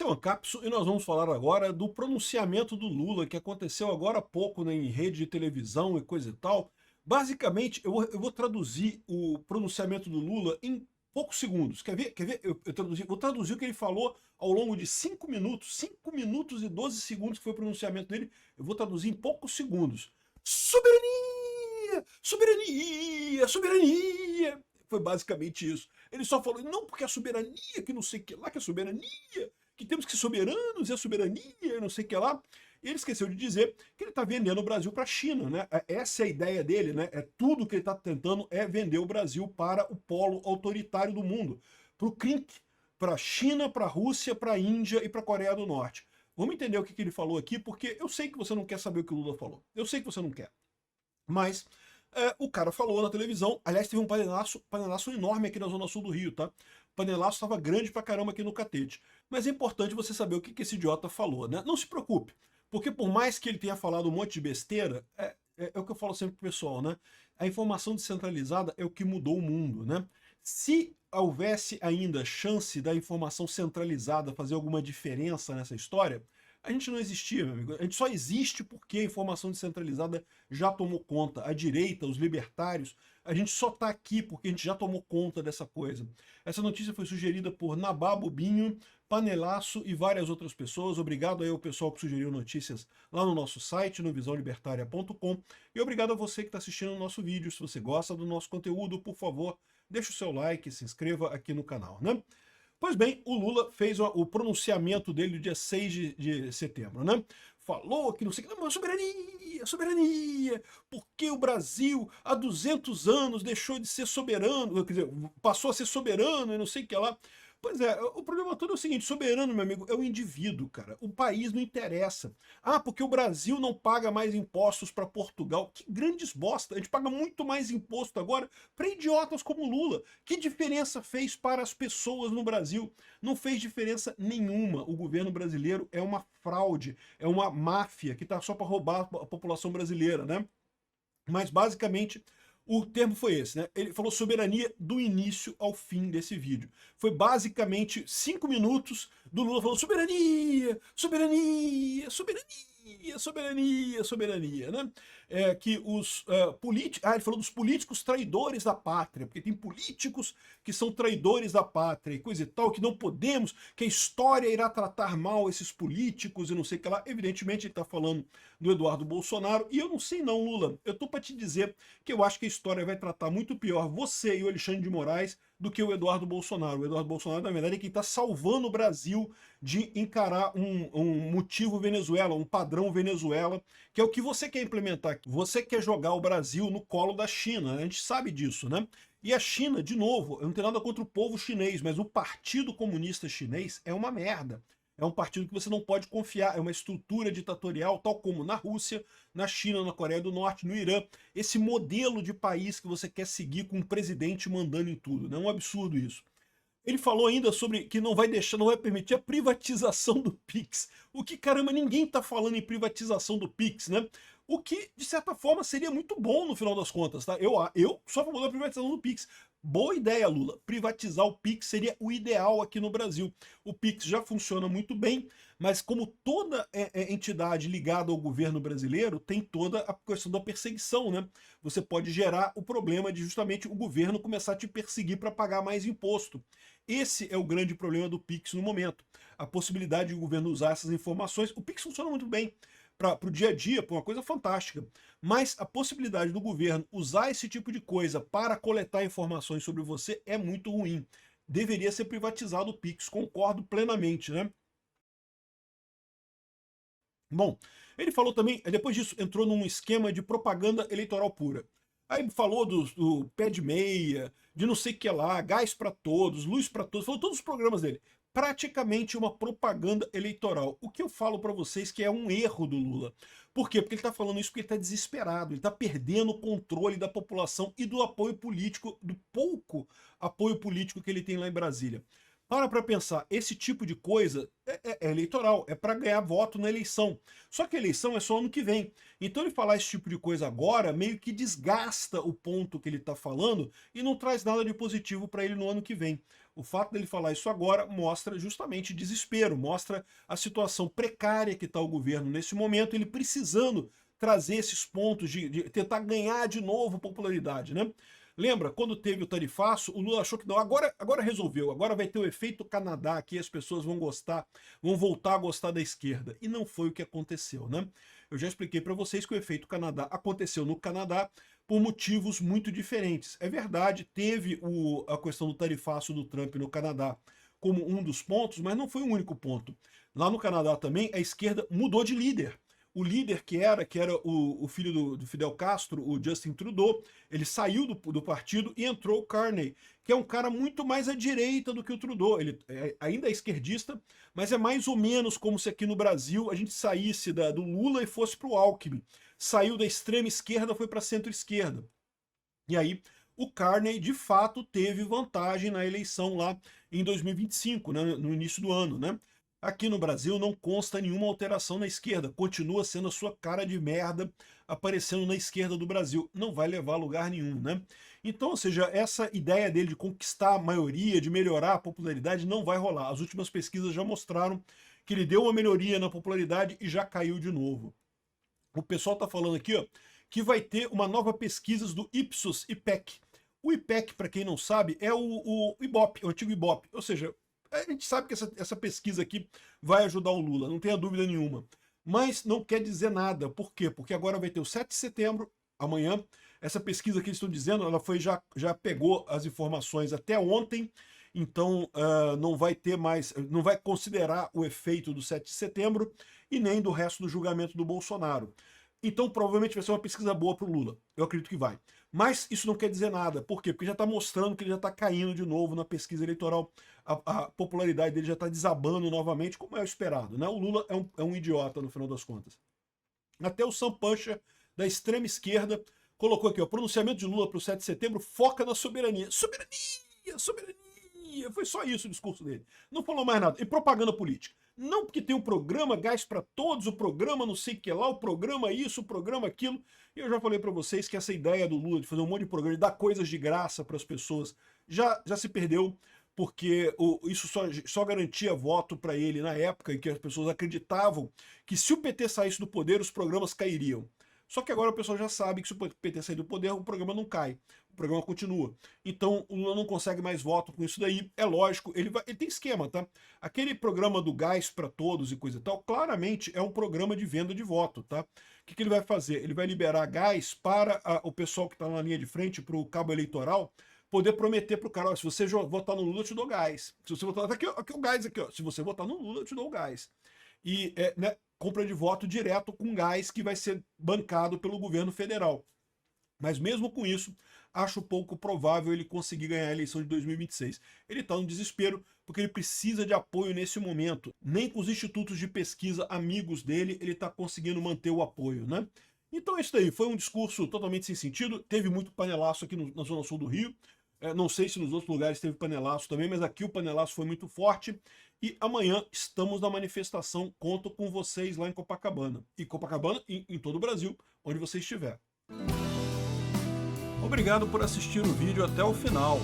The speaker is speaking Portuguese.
é o Ancapso e nós vamos falar agora do pronunciamento do Lula, que aconteceu agora há pouco, né, em rede de televisão e coisa e tal. Basicamente, eu vou traduzir o pronunciamento do Lula em poucos segundos. Quer ver? Quer ver? Vou traduzir o que ele falou ao longo de 5 minutos e 12 segundos, que foi o pronunciamento dele. Eu vou traduzir em poucos segundos. Soberania! Soberania! Soberania! Foi basicamente isso. Ele só falou, não, porque a soberania, que não sei o que lá, que a soberania, que temos que ser soberanos, e a soberania, não sei o que lá. E ele esqueceu de dizer que ele está vendendo o Brasil para a China, né? Essa é a ideia dele, né? É tudo que ele está tentando é vender o Brasil para o polo autoritário do mundo, para o CRINC, para a China, para a Rússia, para a Índia e para a Coreia do Norte. Vamos entender o que ele falou aqui, porque eu sei que você não quer saber o que o Lula falou. Eu sei que você não quer. Mas o cara falou na televisão, aliás, teve um panelaço enorme aqui na Zona Sul do Rio, tá? O panelaço estava grande pra caramba aqui no Catete. Mas é importante você saber o que esse idiota falou, né? Não se preocupe, porque por mais que ele tenha falado um monte de besteira, é o que eu falo sempre pro pessoal, né? A informação descentralizada é o que mudou o mundo, né? Se houvesse ainda chance da informação centralizada fazer alguma diferença nessa história, a gente não existia, meu amigo. A gente só existe porque a informação descentralizada já tomou conta. A direita, os libertários, a gente só está aqui porque a gente já tomou conta dessa coisa. Essa notícia foi sugerida por Nabá Bobinho, Panelaço e várias outras pessoas. Obrigado aí ao pessoal que sugeriu notícias lá no nosso site, no visãolibertaria.com. E obrigado a você que está assistindo o nosso vídeo. Se você gosta do nosso conteúdo, por favor, deixe o seu like, se inscreva aqui no canal, né? Pois bem, o Lula fez o pronunciamento dele no dia 6 de setembro, né? Falou que não sei o que, não, soberania, soberania, porque o Brasil há 200 anos deixou de ser soberano, quer dizer, passou a ser soberano e não sei o que lá. Pois é, o problema todo é o seguinte, soberano, meu amigo, é o indivíduo, cara. O país não interessa. Ah, porque o Brasil não paga mais impostos para Portugal. Que grandes bosta. A gente paga muito mais imposto agora para idiotas como Lula. Que diferença fez para as pessoas no Brasil? Não fez diferença nenhuma. O governo brasileiro é uma fraude, é uma máfia que está só para roubar a população brasileira, né? Mas basicamente o termo foi esse, né? Ele falou soberania do início ao fim desse vídeo. Foi basicamente 5 minutos do Lula falando soberania, soberania, soberania, soberania, soberania, né? Que os políticos... Ah, ele falou dos políticos traidores da pátria, porque tem políticos que são traidores da pátria e coisa e tal, que não podemos, que a história irá tratar mal esses políticos e não sei o que lá. Evidentemente ele está falando do Eduardo Bolsonaro, e eu não sei não, Lula, eu tô para te dizer que eu acho que a história vai tratar muito pior você e o Alexandre de Moraes do que o Eduardo Bolsonaro. O Eduardo Bolsonaro, na verdade, é quem está salvando o Brasil de encarar um motivo Venezuela, um padrão Venezuela, que é o que você quer implementar aqui. Você quer jogar o Brasil no colo da China, né? A gente sabe disso, né? E a China, de novo, eu não tenho nada contra o povo chinês, mas o Partido Comunista Chinês é uma merda. É um partido que você não pode confiar, é uma estrutura ditatorial, tal como na Rússia, na China, na Coreia do Norte, no Irã. Esse modelo de país que você quer seguir com um presidente mandando em tudo, né? É um absurdo isso. Ele falou ainda sobre que não vai deixar, não vai permitir a privatização do Pix. O que, caramba, ninguém está falando em privatização do Pix, né? O que, de certa forma, seria muito bom no final das contas, tá? Eu sou a favor da privatização do Pix. Boa ideia, Lula. Privatizar o Pix seria o ideal aqui no Brasil. O Pix já funciona muito bem, mas como toda entidade ligada ao governo brasileiro, tem toda a questão da perseguição, né? Você pode gerar o problema de justamente o governo começar a te perseguir para pagar mais imposto. Esse é o grande problema do Pix no momento. A possibilidade de o governo usar essas informações. O Pix funciona muito bem para o dia a dia, para uma coisa fantástica. Mas a possibilidade do governo usar esse tipo de coisa para coletar informações sobre você é muito ruim. Deveria ser privatizado o Pix, concordo plenamente, né? Bom, ele falou também, depois disso, entrou num esquema de propaganda eleitoral pura. Aí falou do pé de meia, de não sei o que lá, gás para todos, luz para todos, falou todos os programas dele. Praticamente uma propaganda eleitoral. O que eu falo para vocês que é um erro do Lula. Por quê? Porque ele está falando isso porque ele está desesperado, ele está perdendo o controle da população e do apoio político, do pouco apoio político que ele tem lá em Brasília. Para pensar, esse tipo de coisa é eleitoral, é para ganhar voto na eleição. Só que a eleição é só ano que vem. Então ele falar esse tipo de coisa agora meio que desgasta o ponto que ele está falando e não traz nada de positivo para ele no ano que vem. O fato dele falar isso agora mostra justamente desespero, mostra a situação precária que está o governo nesse momento, ele precisando trazer esses pontos de tentar ganhar de novo popularidade, né? Lembra, quando teve o tarifaço, o Lula achou que não, agora resolveu, agora vai ter o efeito Canadá aqui, as pessoas vão gostar, vão voltar a gostar da esquerda. E não foi o que aconteceu, né? Eu já expliquei para vocês que o efeito Canadá aconteceu no Canadá por motivos muito diferentes. É verdade, teve a questão do tarifaço do Trump no Canadá como um dos pontos, mas não foi o único ponto. Lá no Canadá também, a esquerda mudou de líder. O líder que era o filho do Fidel Castro, o Justin Trudeau, ele saiu do partido e entrou o Carney, que é um cara muito mais à direita do que o Trudeau. Ele ainda é esquerdista, mas é mais ou menos como se aqui no Brasil a gente saísse do Lula e fosse para o Alckmin. Saiu da extrema esquerda, foi para a centro-esquerda. E aí o Carney, de fato, teve vantagem na eleição lá em 2025, né, no início do ano, né? Aqui no Brasil não consta nenhuma alteração na esquerda, continua sendo a sua cara de merda aparecendo na esquerda do Brasil, não vai levar a lugar nenhum, né? Então, ou seja, essa ideia dele de conquistar a maioria, de melhorar a popularidade, não vai rolar. As últimas pesquisas já mostraram que ele deu uma melhoria na popularidade e já caiu de novo. O pessoal está falando aqui, ó, que vai ter uma nova pesquisa do Ipsos IPEC. O IPEC, para quem não sabe, é o Ibope, o antigo Ibope, ou seja, a gente sabe que essa pesquisa aqui vai ajudar o Lula, não tenha dúvida nenhuma. Mas não quer dizer nada. Por quê? Porque agora vai ter o 7 de setembro, amanhã. Essa pesquisa que eles estão dizendo, ela já pegou as informações até ontem, então não vai ter mais, não vai considerar o efeito do 7 de setembro e nem do resto do julgamento do Bolsonaro. Então provavelmente vai ser uma pesquisa boa para o Lula. Eu acredito que vai. Mas isso não quer dizer nada. Por quê? Porque já está mostrando que ele já está caindo de novo na pesquisa eleitoral. A popularidade dele já está desabando novamente, como é o esperado, né? O Lula é um idiota, no final das contas. Até o Sam Pancha, da extrema esquerda, colocou aqui, ó, pronunciamento de Lula para o 7 de setembro foca na soberania. Soberania, soberania. Foi só isso o discurso dele. Não falou mais nada. E propaganda política. Não porque tem o programa Gás para Todos, o programa não sei o que lá, o programa isso, o programa aquilo. E eu já falei para vocês que essa ideia do Lula de fazer um monte de programa, de dar coisas de graça para as pessoas, já se perdeu, porque isso só garantia voto para ele na época em que as pessoas acreditavam que se o PT saísse do poder, os programas cairiam. Só que agora o pessoal já sabe que se o PT sair do poder, o programa não cai. O programa continua. Então o Lula não consegue mais voto com isso daí. É lógico, ele tem esquema, tá? Aquele programa do Gás para Todos e coisa e tal, claramente é um programa de venda de voto, tá? O que ele vai fazer? Ele vai liberar gás para o pessoal que está na linha de frente, para o cabo eleitoral, poder prometer para o cara, ó, se você votar no Lula, eu te dou gás. Se você votar aqui o gás aqui, ó. Se você votar no Lula, eu te dou o gás. E né, compra de voto direto com gás que vai ser bancado pelo governo federal. Mas mesmo com isso, acho pouco provável ele conseguir ganhar a eleição de 2026. Ele está no desespero porque ele precisa de apoio nesse momento. Nem com os institutos de pesquisa amigos dele ele está conseguindo manter o apoio, né? Então é isso daí, foi um discurso totalmente sem sentido, teve muito panelaço aqui na Zona Sul do Rio, não sei se nos outros lugares teve panelaço também, mas aqui o panelaço foi muito forte. E amanhã estamos na manifestação, conto com vocês lá em Copacabana. E Copacabana em todo o Brasil, onde você estiver. Obrigado por assistir o vídeo até o final.